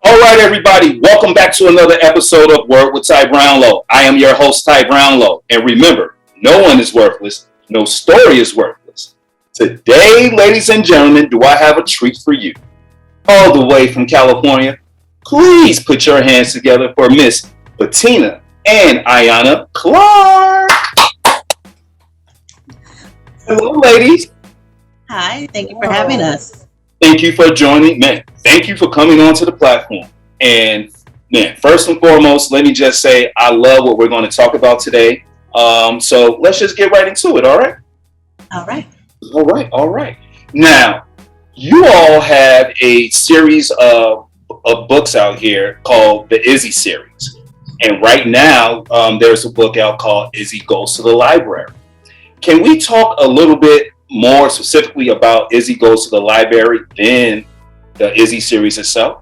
All right, everybody, welcome back to another episode of Word with Ty Brownlow. I am your host, Ty Brownlow. And remember, no one is worthless, no story is worthless. Today, ladies and gentlemen, do I have a treat for you. All the way from California, please put your hands together for Miss Vettainia and Ayanna Clark. Hello, ladies. Hi, thank you for having us. Thank you for joining, man. Thank you for coming onto the platform. And man, first and foremost, let me just say I love what we're going to talk about today. So let's just get right into it. All right. All right. All right. Now, you all have a series of books out here called the Izzy series, and right now there's a book out called Izzy Goes to the Library. Can we talk a little bit more specifically about Izzy Goes to the Library than the Izzy series itself?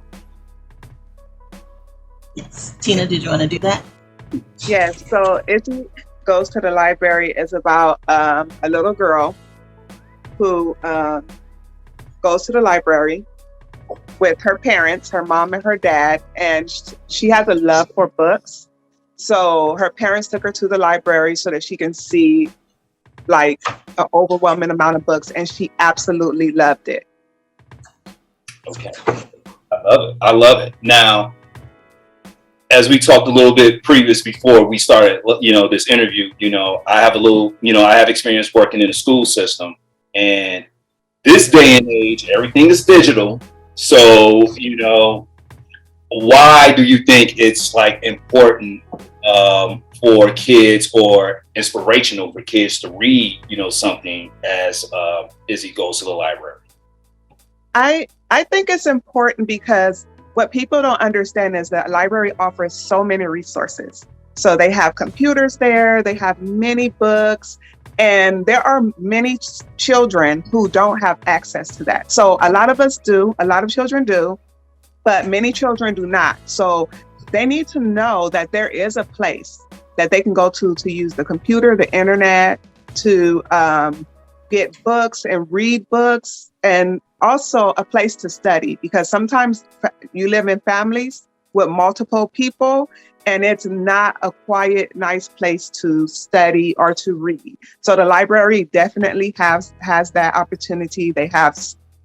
Yes. Tina, did you want to do that? Yes, so Izzy Goes to the Library is about a little girl who goes to the library with her parents, her mom and her dad, and she has a love for books. So her parents took her to the library so that she can see like an overwhelming amount of books, and she absolutely loved it. Okay. I love it. Now, as we talked a little bit previous before we started, this interview, I have experience working in the school system, and this day and age, everything is digital. So, why do you think it's like important for kids or inspirational for kids to read, something as Izzy Goes to the Library? I think it's important because what people don't understand is that a library offers so many resources. So they have computers there, they have many books, and there are many children who don't have access to that. So a lot of us do, a lot of children do, but many children do not. So they need to know that there is a place that they can go to use the computer, the internet, to get books and read books, and also a place to study, because sometimes you live in families with multiple people and it's not a quiet, nice place to study or to read. So the library definitely has that opportunity. They have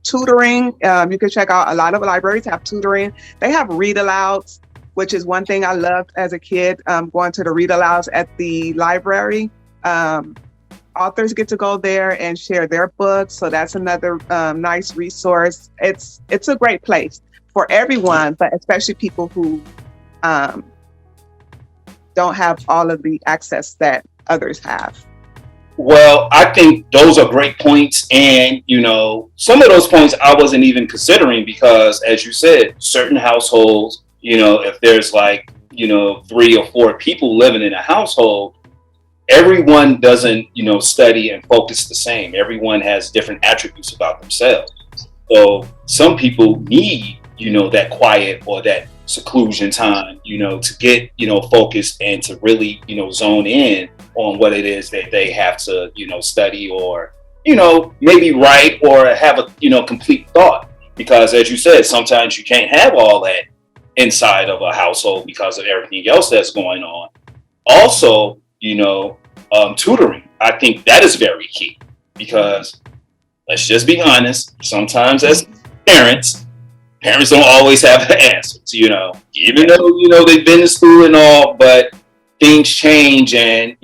tutoring. You can check out a lot of libraries have tutoring. They have read alouds, which is one thing I loved as a kid, going to the read alouds at the library. Authors get to go there and share their books. So that's another nice resource. It's a great place for everyone, but especially people who don't have all of the access that others have. Well, I think those are great points. And, some of those points I wasn't even considering because, as you said, certain households, if there's 3 or 4 people living in a household, everyone doesn't, study and focus the same. Everyone has different attributes about themselves. So some people need, that quiet or that seclusion time, to get, focused and to really, zone in on what it is that they have to, study or, maybe write or have a, complete thought. Because as you said, sometimes you can't have all that inside of a household because of everything else that's going on. Also, tutoring. I think that is very key because let's just be honest. Sometimes as parents don't always have the answers, even though, they've been to school and all, but things change and,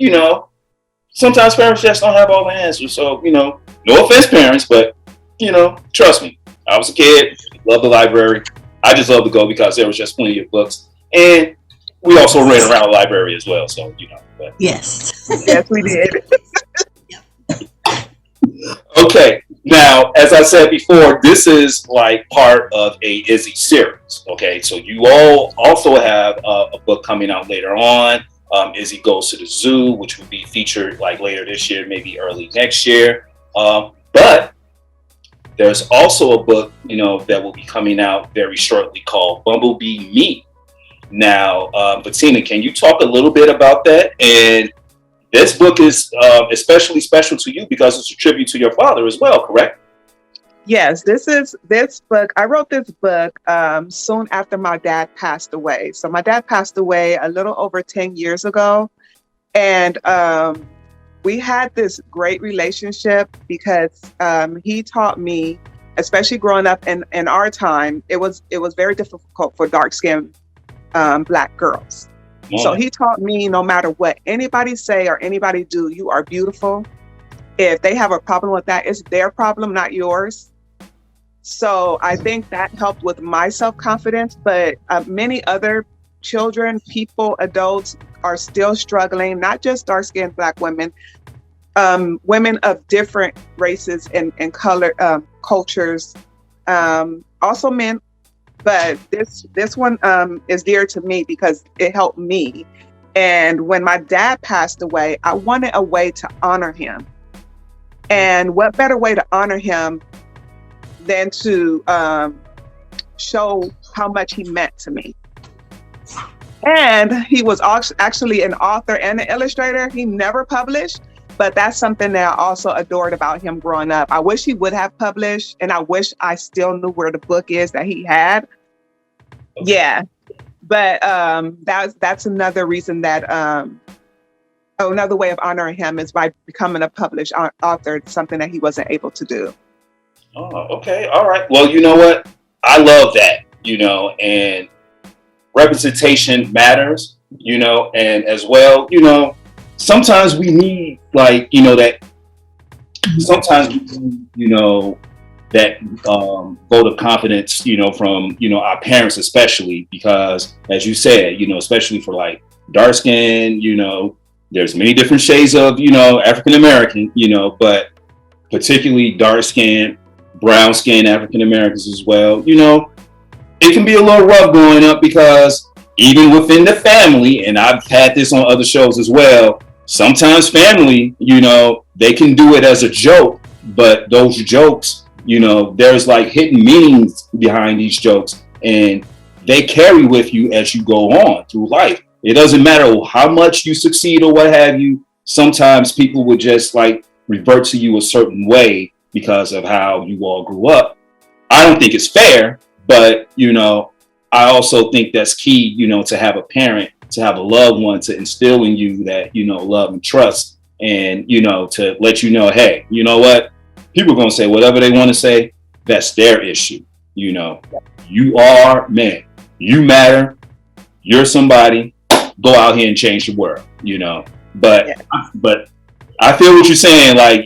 sometimes parents just don't have all the answers. So, no offense parents, but, trust me, I was a kid, loved the library. I just love to go because there was just plenty of books. And we also ran around the library as well. So, but. Yes. Yes, we did. Okay. Now, as I said before, this is like part of a Izzy series. Okay. So you all also have a book coming out later on. Izzy Goes to the Zoo, which will be featured like later this year, maybe early next year. But there's also a book, that will be coming out very shortly called Bumblebee Me. Now, Vettainia, can you talk a little bit about that? And this book is especially special to you because it's a tribute to your father as well, correct? Yes, this book. I wrote this book soon after my dad passed away. So my dad passed away a little over 10 years ago. And we had this great relationship because he taught me, especially growing up in our time, it was very difficult for dark-skinned Black girls. So he taught me, no matter what anybody say or anybody do, you are beautiful. If they have a problem with that, it's their problem, not yours. So I think that helped with my self-confidence, but many other children, people, adults are still struggling, not just dark-skinned Black women, women of different races and color, cultures, also men. But this one is dear to me because it helped me. And when my dad passed away, I wanted a way to honor him. And what better way to honor him than to show how much he meant to me. And he was actually an author and an illustrator. He never published, but that's something that I also adored about him growing up. I wish he would have published, and I wish I still knew where the book is that he had. Yeah, but that's another reason that another way of honoring him is by becoming a published author, something that he wasn't able to do. Oh, okay. All right. Well, you know what? I love that, and representation matters, and as well, sometimes we need that sometimes we need, that vote of confidence, from, our parents, especially because, as you said, especially for like dark skin, there's many different shades of, African American, but particularly dark skin, brown skin African Americans as well, it can be a little rough growing up because even within the family, and I've had this on other shows as well, sometimes family, they can do it as a joke, but those jokes, there's like hidden meanings behind these jokes, and they carry with you as you go on through life. It doesn't matter how much you succeed or what have you. Sometimes people would just like revert to you a certain way because of how you all grew up. I don't think it's fair, but, I also think that's key, to have a parent, to have a loved one to instill in you that, love and trust, and, to let you know, hey, you know what? People are going to say whatever they want to say. That's their issue. You are man. You matter. You're somebody. Go out here and change the world, But I feel what you're saying, like,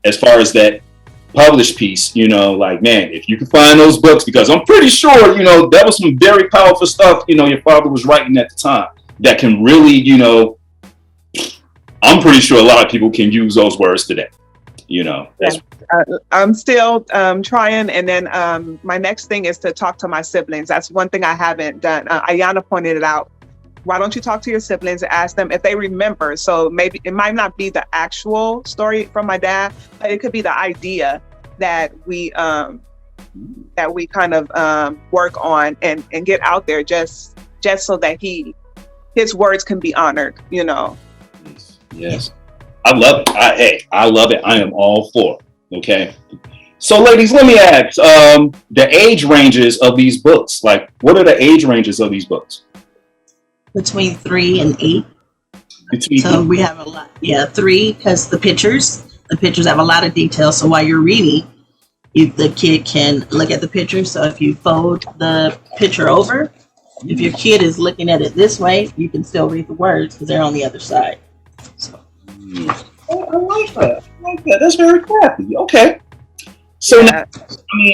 as far as that published piece, man, if you can find those books, because I'm pretty sure, that was some very powerful stuff, your father was writing at the time that can really, I'm pretty sure a lot of people can use those words today, I'm still trying. And then my next thing is to talk to my siblings. That's one thing I haven't done. Ayanna pointed it out. Why don't you talk to your siblings and ask them if they remember? So maybe it might not be the actual story from my dad, but it could be the idea that we kind of work on and get out there just so that his words can be honored, Yes. I love it. I love it. I am all for it. Okay. So ladies, let me ask, the age ranges of these books, like what are the age ranges of these books? Between 3 and 8. So we have a lot. Yeah, 3 because the pictures have a lot of detail. So while you're reading, the kid can look at the picture. So if you fold the picture over, if your kid is looking at it this way, you can still read the words because they're on the other side. So. I like that. That's very crafty. Okay. So now,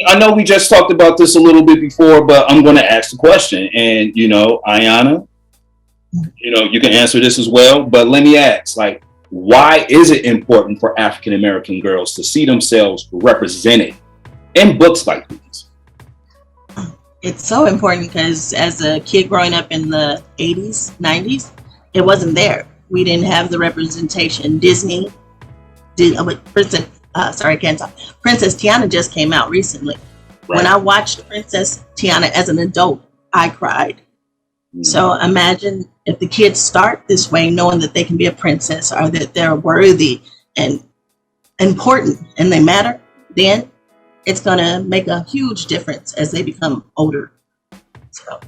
I know we just talked about this a little bit before, but I'm going to ask the question. And, Ayanna, you can answer this as well, but let me ask, like, why is it important for African American girls to see themselves represented in books like these? It's so important because as a kid growing up in the 80s, 90s, it wasn't there. We didn't have the representation. Disney did, Princess Tiana just came out recently. Right. When I watched Princess Tiana as an adult, I cried. So imagine if the kids start this way, knowing that they can be a princess or that they're worthy and important and they matter, then it's going to make a huge difference as they become older. So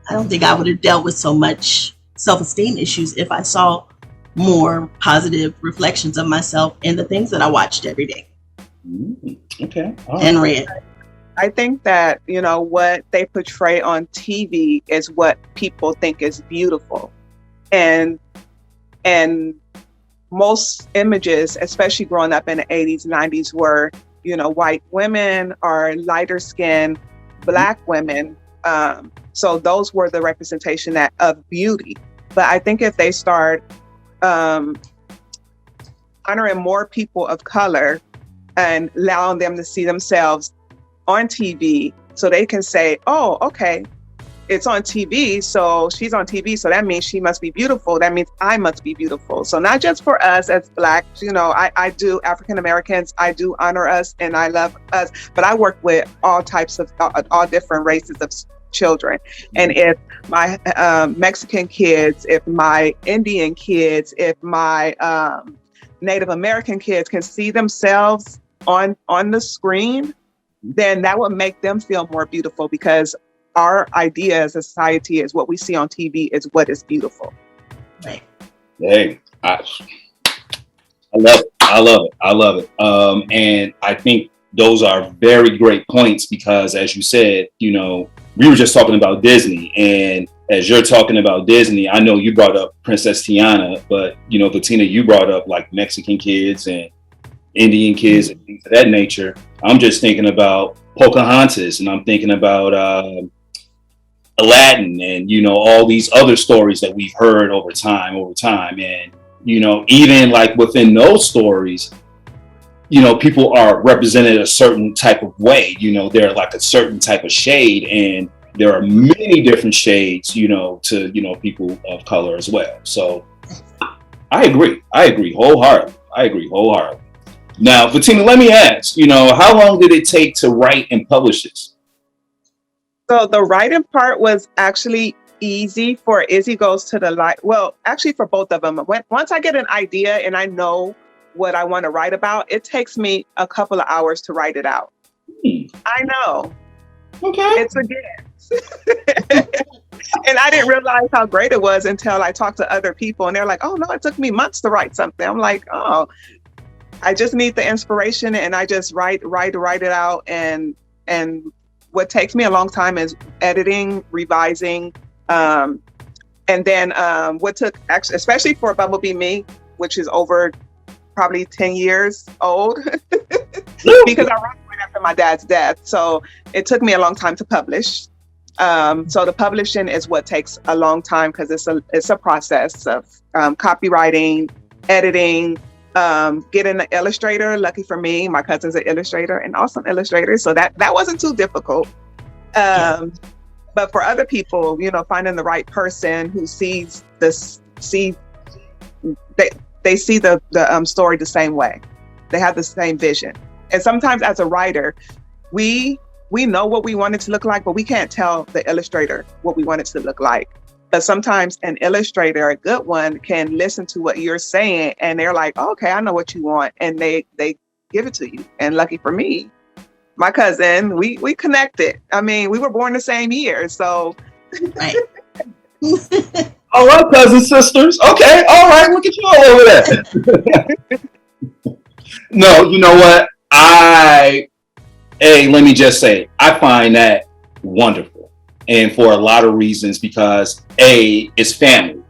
I don't think I would have dealt with so much self-esteem issues if I saw more positive reflections of myself in the things that I watched every day. Okay. And read. I think that, what they portray on TV is what people think is beautiful. And most images, especially growing up in the 80s, 90s, were, white women or lighter skinned Black women. So those were the representation of beauty. But I think if they start honoring more people of color and allowing them to see themselves on TV, so they can say, oh, okay, it's on TV, so she's on TV, so that means she must be beautiful. That means I must be beautiful. So not just for us as Blacks, I do African Americans, I do honor us and I love us, but I work with all types of, all different races of children. And if my Mexican kids, if my Indian kids, if my Native American kids can see themselves on the screen, then that would make them feel more beautiful, because our idea as a society is what we see on TV is what is beautiful. Right. Hey, I love it. I love it. And I think those are very great points, because as you said, we were just talking about Disney, and as you're talking about Disney, I know you brought up Princess Tiana, but Vettainia, you brought up like Mexican kids and Indian kids and things of that nature. I'm just thinking about Pocahontas, and I'm thinking about Aladdin, and all these other stories that we've heard over time, and even like within those stories, people are represented a certain type of way. They're like a certain type of shade, and there are many different shades, to people of color as well. So I agree wholeheartedly. Now, Vettainia, let me ask, how long did it take to write and publish this? So the writing part was actually easy for Izzy Goes to the Light. Well, actually for both of them. Once I get an idea and I know what I want to write about, it takes me a couple of hours to write it out. I know. Okay. It's a gift. And I didn't realize how great it was until I talked to other people, and they're like, oh no, it took me months to write something. I'm like, oh, I just need the inspiration and I just write it out. And what takes me a long time is editing, revising, and then what took, actually, especially for Bumblebee Me, which is over probably 10 years old, because I wrote right after my dad's death. So it took me a long time to publish. So the publishing is what takes a long time, because it's a process of copywriting, editing, getting an illustrator. Lucky for me, my cousin's an illustrator, an awesome illustrator, so that wasn't too difficult. But for other people, finding the right person who sees they see the story the same way. They have the same vision. And sometimes as a writer, we know what we want it to look like, but we can't tell the illustrator what we want it to look like. But sometimes an illustrator, a good one, can listen to what you're saying, and they're like, oh, okay, I know what you want. And they give it to you. And lucky for me, my cousin, we connected. I mean, we were born the same year. So. Right. All right, cousins, sisters. Okay. All right. Look at you all over there. No, you know what? Let me just say, I find that wonderful. And for a lot of reasons, because it's family,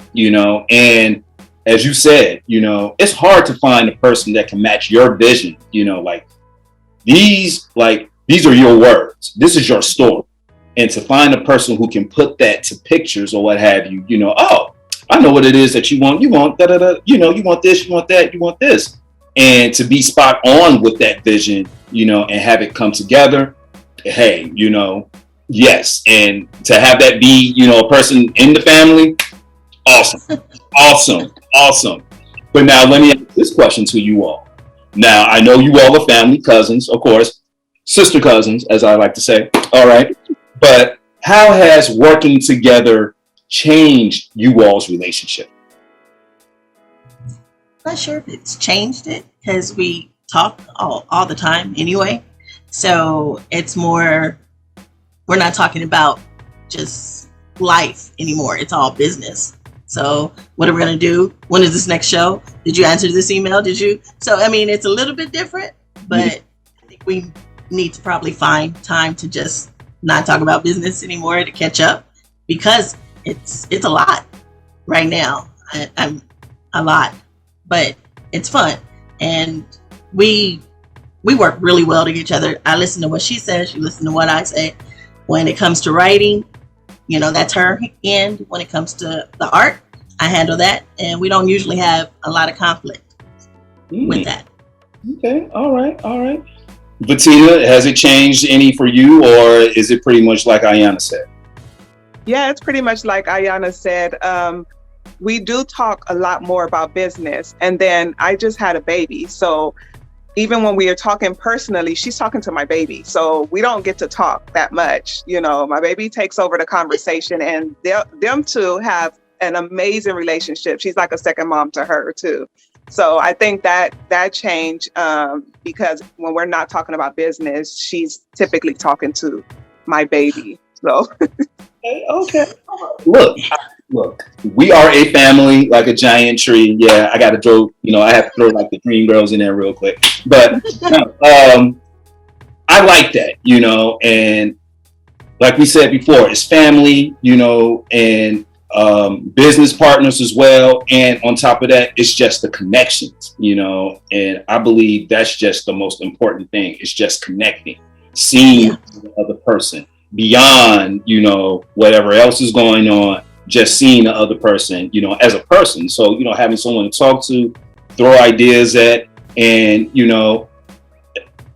and as you said, it's hard to find a person that can match your vision, like these are your words. This is your story. And to find a person who can put that to pictures or what have you, oh, I know what it is that you want. You want you want this, you want that, you want this. And to be spot on with that vision, and have it come together. Hey, yes. And to have that be, a person in the family. Awesome. Awesome. But now let me ask this question to you all. Now, I know you all are family, cousins, of course, sister cousins, as I like to say. All right. But how has working together changed you all's relationship? Not sure if it's changed it, because we talk all the time anyway. So it's more, we're not talking about just life anymore. It's all business. So what are we going to do? When is this next show? Did you answer this email? Did you? So, I mean, it's a little bit different, but I think we need to probably find time to just not talk about business anymore to catch up, because it's a lot right now. I'm a lot, but it's fun. And we work really well to each other. I listen to what she says. She listens to what I say. When it comes to writing, you know, that's her end. When it comes to the art, I handle that. And we don't usually have a lot of conflict with that. Okay. All right. Vettainia, has it changed any for you, or is it pretty much like Ayanna said? Yeah, it's pretty much like Ayanna said. We do talk a lot more about business. And then I just had a baby. So even when we are talking personally, she's talking to my baby. So we don't get to talk that much. You know, my baby takes over the conversation, and them two have an amazing relationship. She's like a second mom to her too. So I think that changed because when we're not talking about business, she's typically talking to my baby. So okay. Look, we are a family, like a giant tree. Yeah, I got to throw, I have to throw like the Dream Girls in there real quick. But I like that, and like we said before, it's family, and business partners as well. And on top of that, it's just the connections, and I believe that's just the most important thing. It's just connecting, seeing the other person beyond, whatever else is going on. Just seeing the other person, as a person. So, having someone to talk to, throw ideas at, and,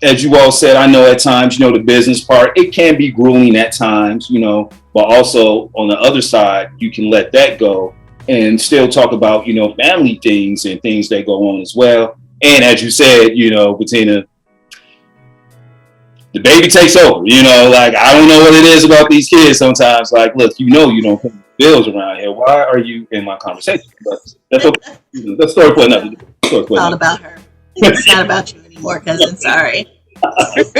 as you all said, I know at times, the business part, it can be grueling at times, but also on the other side, you can let that go and still talk about, family things and things that go on as well. And as you said, Bettina, the baby takes over, like, I don't know what it is about these kids sometimes. Like, look, you don't pay bills around here. Why are you in my conversation? But that's okay. That's story for another day. It's not about her. It's not about you anymore, cousin. Sorry. Okay.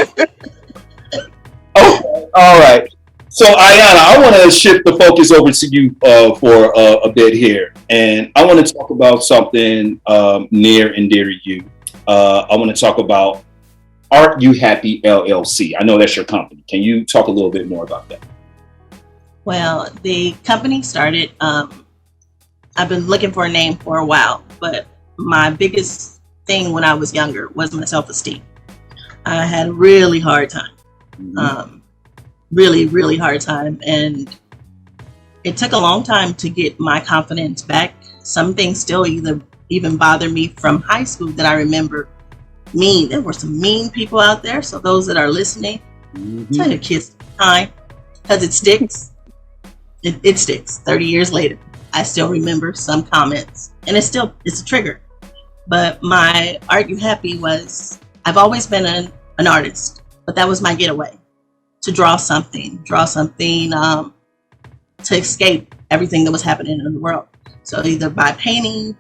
All right. So, Ayanna, I want to shift the focus over to you for a bit here. And I want to talk about something near and dear to you. I want to talk about Art You Happy LLC. I know that's your company. Can you talk a little bit more about that? Well, the company started, I've been looking for a name for a while, but my biggest thing when I was younger was my self-esteem. I had a really hard time, really, really hard time. And it took a long time to get my confidence back. Some things still even bother me from high school that I remember. There were some mean people out there. So those that are listening, tell your kids time, because it sticks. It sticks. 30 years later, I still remember some comments, and it's a trigger. But my Art You Happy was, I've always been an artist, but that was my getaway, to draw something to escape everything that was happening in the world. So either by painting,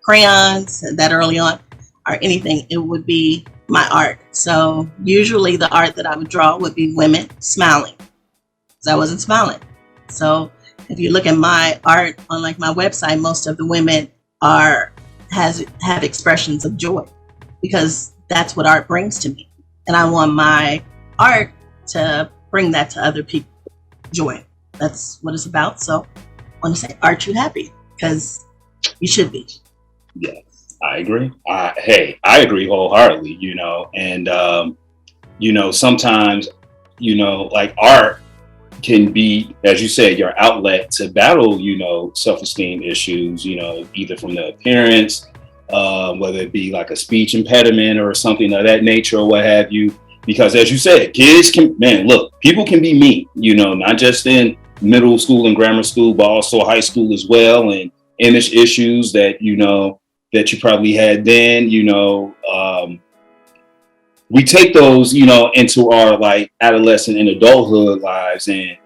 crayons, that early on, or anything, it would be my art. So usually the art that I would draw would be women smiling, because I wasn't smiling. So if you look at my art on like my website, most of the women have expressions of joy, because that's what art brings to me. And I want my art to bring that to other people, joy. That's what it's about. So I want to say Art You Happy, because you should be. Yes, I agree. I agree wholeheartedly, and, sometimes, like art can be, as you said, your outlet to battle, self-esteem issues, either from the appearance, whether it be like a speech impediment or something of that nature or what have you. Because as you said, kids people can be mean, not just in middle school and grammar school, but also high school as well. And image issues that, that you probably had then, we take those, into our like adolescent and adulthood lives. And,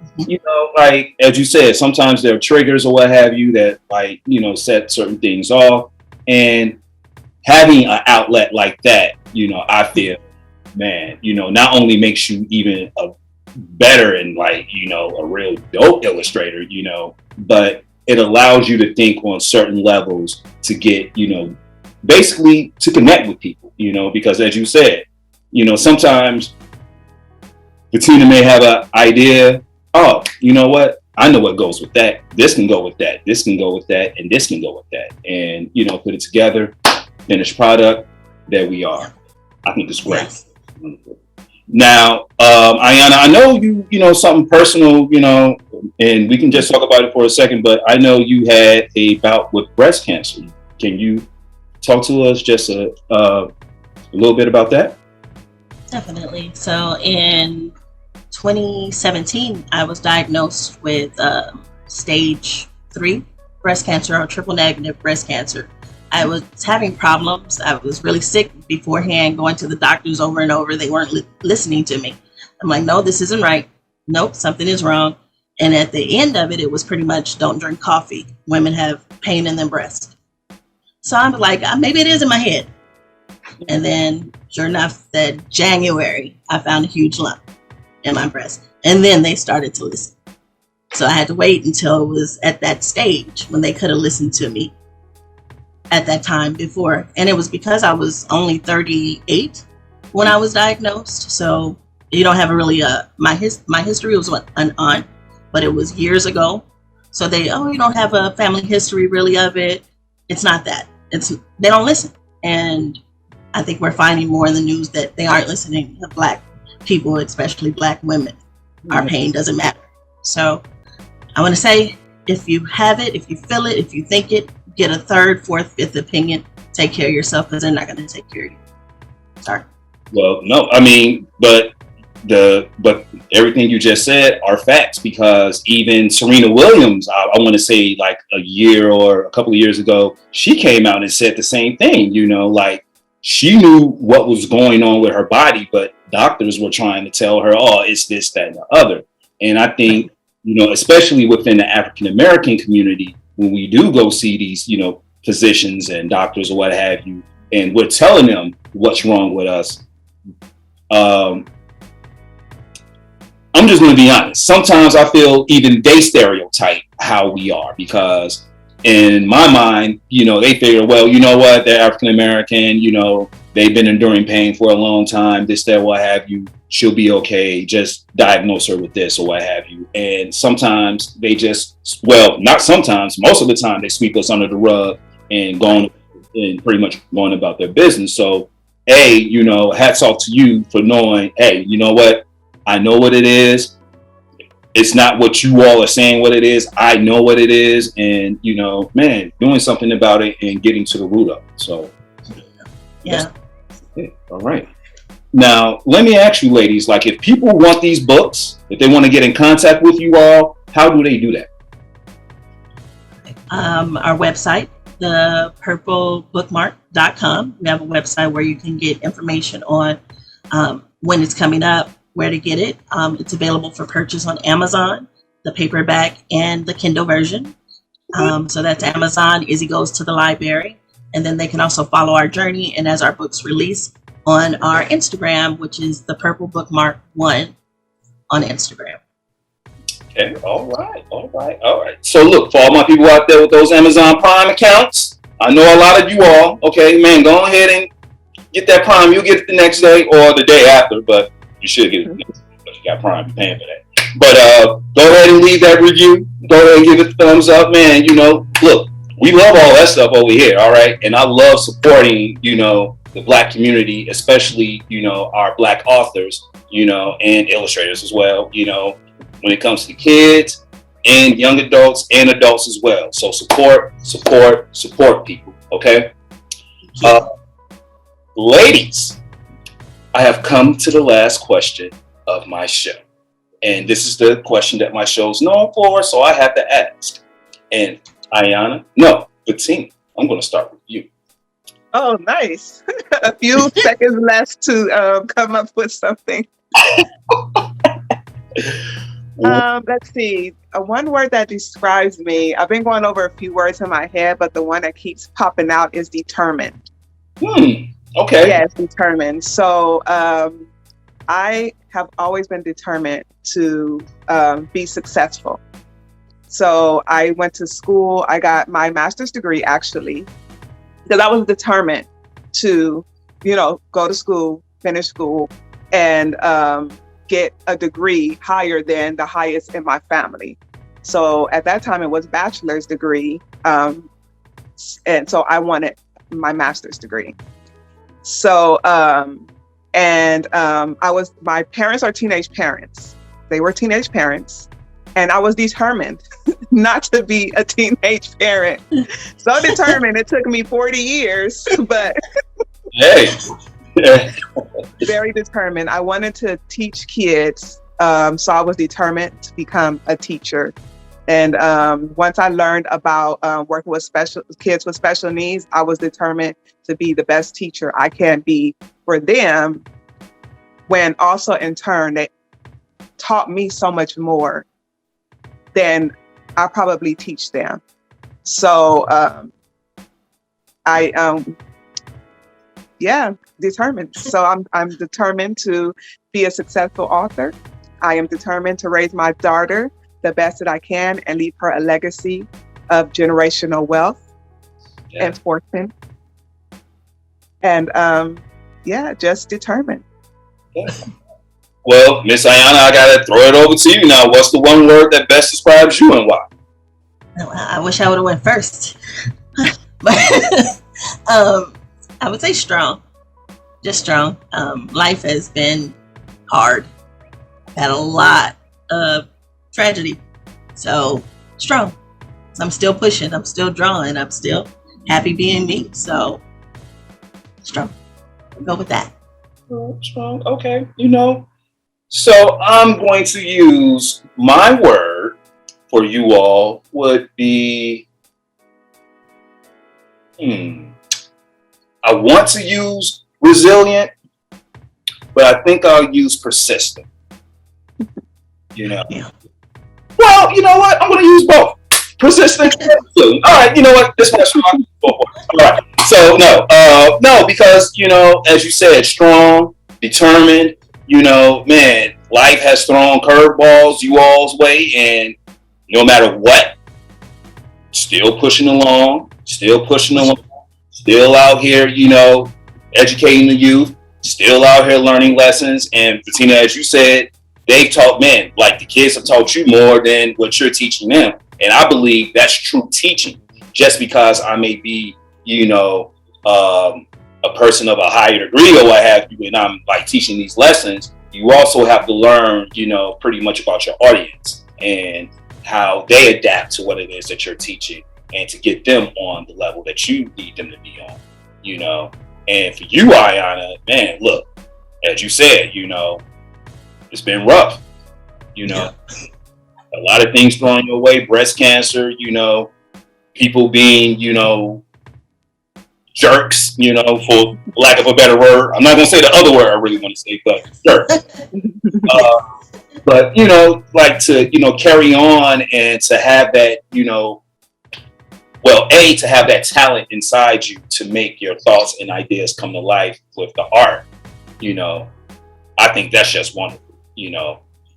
like, as you said, sometimes there are triggers or what have you that like, set certain things off. And having an outlet like that, I feel man, not only makes you even a better and like, a real dope illustrator, but it allows you to think on certain levels to get, basically to connect with people, because as you said, sometimes Vettainia may have an idea. Oh, you know what? I know what goes with that. This can go with that. This can go with that. And this can go with that. And, put it together, finished product. There we are. I think it's great. Yes. Now, Ayanna, I know you something personal, and we can just talk about it for a second, but I know you had a bout with breast cancer. Can you talk to us just a little bit about that? Definitely. So in 2017, I was diagnosed with stage 3 breast cancer, or triple negative breast cancer. I was having problems. I was really sick beforehand, going to the doctors over and over. They weren't listening to me. I'm like, no, this isn't right. Nope, something is wrong. And at the end of it, it was pretty much don't drink coffee. Women have pain in their breast. So I'm like, maybe it is in my head. And then sure enough, that January, I found a huge lump in my breast. And then they started to listen. So I had to wait until it was at that stage when they could have listened to me at that time before. And it was because I was only 38 when I was diagnosed. So you don't have a really, my history was an aunt, but it was years ago. So you don't have a family history really of it. It's not that. They don't listen. And I think we're finding more in the news that they aren't listening to Black people, especially Black women. Our pain doesn't matter. So I want to say, if you have it, if you feel it, if you think it, get a 3rd, 4th, 5th opinion. Take care of yourself, because they're not going to take care of you. Sorry. Well, no, I mean, but everything you just said are facts, because even Serena Williams, I want to say like a year or a couple of years ago, she came out and said the same thing, like she knew what was going on with her body, but doctors were trying to tell her, oh, it's this, that, and the other. And I think, especially within the African-American community, when we do go see these, physicians and doctors or what have you, and we're telling them what's wrong with us, I'm just going to be honest. Sometimes I feel even they stereotype how we are, because in my mind, they figure, well, you know what, they're African-American, they've been enduring pain for a long time, this, that, what have you, she'll be okay, just diagnose her with this or what have you. And sometimes they not sometimes, most of the time they sweep us under the rug and pretty much going about their business. So, hats off to you for knowing, hey, you know what, I know what it is. It's not what you all are saying what it is. I know what it is. And, man, doing something about it and getting to the root of it. So, yeah. All right. Now, let me ask you, ladies, like if people want these books, if they want to get in contact with you all, how do they do that? Our website, thepurplebookmark.com. We have a website where you can get information on when it's coming up, where to get it. It's available for purchase on Amazon, the paperback and the Kindle version. So that's Amazon, Izzy Goes to the Library. And then they can also follow our journey, and as our books release, on our Instagram, which is the Purple Bookmark 1 on Instagram. Okay, all right. So look, for all my people out there with those Amazon Prime accounts, I know a lot of you all, okay, man, go ahead and get that Prime. You'll get it the next day or the day after, but you should get it the next day because you got Prime, you're paying for that. But go ahead and leave that review. Go ahead and give it a thumbs up, man. Look, we love all that stuff over here, all right? And I love supporting, the Black community, especially, our Black authors, and illustrators as well, when it comes to kids and young adults and adults as well. So support people, okay? Ladies, I have come to the last question of my show. And this is the question that my show is known for, so I have to ask. And Vettainia, I'm going to start with you. Oh, nice. A few seconds left to come up with something. Let's see. One word that describes me, I've been going over a few words in my head, but the one that keeps popping out is determined. Okay. Yes, determined. So I have always been determined to be successful. So I went to school. I got my master's degree actually because I was determined to, go to school, finish school, and get a degree higher than the highest in my family. So at that time, it was bachelor's degree, and so I wanted my master's degree. So my parents are teenage parents. They were teenage parents, and I was determined not to be a teenage parent. So determined. It took me 40 years, but Hey. very determined. I wanted to teach kids, so I was determined to become a teacher. And once I learned about working with kids with special needs, I was determined to be the best teacher I can be for them. When also in turn, they taught me so much more than I probably teach them. So determined. So I'm determined to be a successful author. I am determined to raise my daughter the best that I can and leave her a legacy of generational wealth and fortune. And just determined. Yeah. Well, Miss Ayanna, I gotta throw it over to you now. What's the one word that best describes you and why? I wish I would have went first. But I would say strong. Just strong. Life has been hard. Had a lot of tragedy. So strong. So I'm still pushing. I'm still drawing. I'm still happy being me. So strong. We'll go with that. Strong. Okay. So I'm going to use my word for you all would be, I want to use resilient, but I think I'll use persistent. Yeah. Well, you know what? I'm going to use both. Persistent and resilient. All right. You know what? This one's strong. All right. So no, because, as you said, strong, determined, man, life has thrown curveballs you all's way, and no matter what, still pushing along, still out here, educating the youth, still out here learning lessons. And Vettainia, as you said, they've taught men, like the kids have taught you more than what you're teaching them. And I believe that's true teaching. Just because I may be, a person of a higher degree or what have you, and I'm like teaching these lessons, you also have to learn, pretty much about your audience and how they adapt to what it is that you're teaching, and to get them on the level that you need them to be on, And for you, Ayanna, man, look, as you said, it's been rough, a lot of things thrown your way, breast cancer, people being, jerks, for lack of a better word. I'm not going to say the other word I really want to say, but jerks. But, like to, carry on and to have that, to have that talent inside you to make your thoughts and ideas come to life with the art, I think that's just wonderful,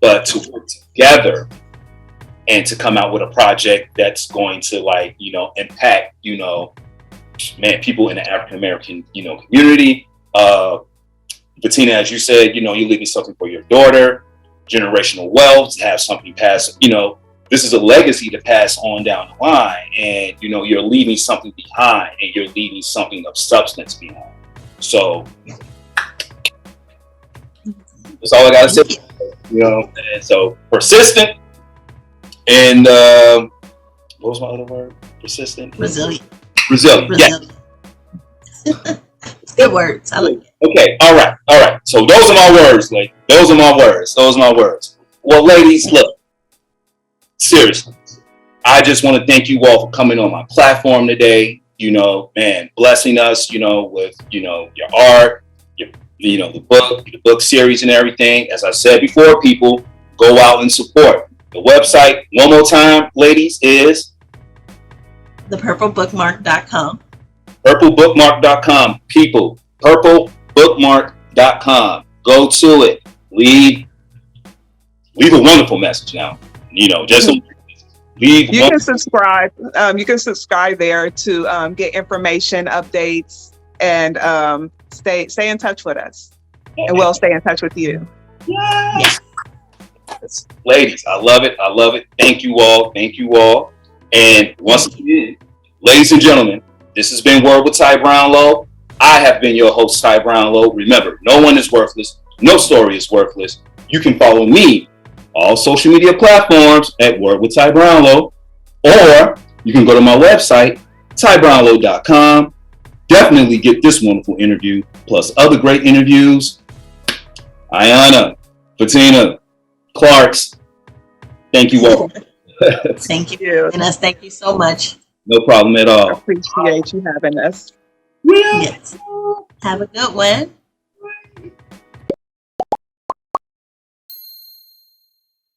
but to work together and to come out with a project that's going to impact, people in the African American, community. Vettainia, as you said, you're leaving something for your daughter, generational wealth, to have something pass, this is a legacy to pass on down the line. And, you're leaving something behind, and you're leaving something of substance behind. So that's all I got to say, and so persistent and, what was my other word? Persistent? Resilient. Yeah. Good words. I like it. Okay. All right. So those are my words, ladies. Those are my words. Well, ladies, look. Seriously, I just want to thank you all for coming on my platform today. Man, blessing us, with, your art, the book series and everything. As I said before, people, go out and support. The website, one more time, ladies, is thepurplebookmark.com. purplebookmark.com. People, purplebookmark.com. Go to it. Leave a wonderful message now. Just leave. You can subscribe. You can subscribe there to get information, updates, and stay in touch with us. And we'll stay in touch with you. Yes. Ladies, I love it. I love it. Thank you all. Thank you all. And once again, ladies and gentlemen, this has been Word with Ty Brownlow. I have been your host, Ty Brownlow. Remember, no one is worthless. No story is worthless. You can follow me all social media platforms at Word with Ty Brownlow, or you can go to my website, tybrownlow.com. Definitely get this wonderful interview, plus other great interviews. Ayanna, Vettainia, Clarks, thank you all. Thank you. Ayannas, thank you so much. No problem at all. Appreciate you having us. Yes. Have a good one.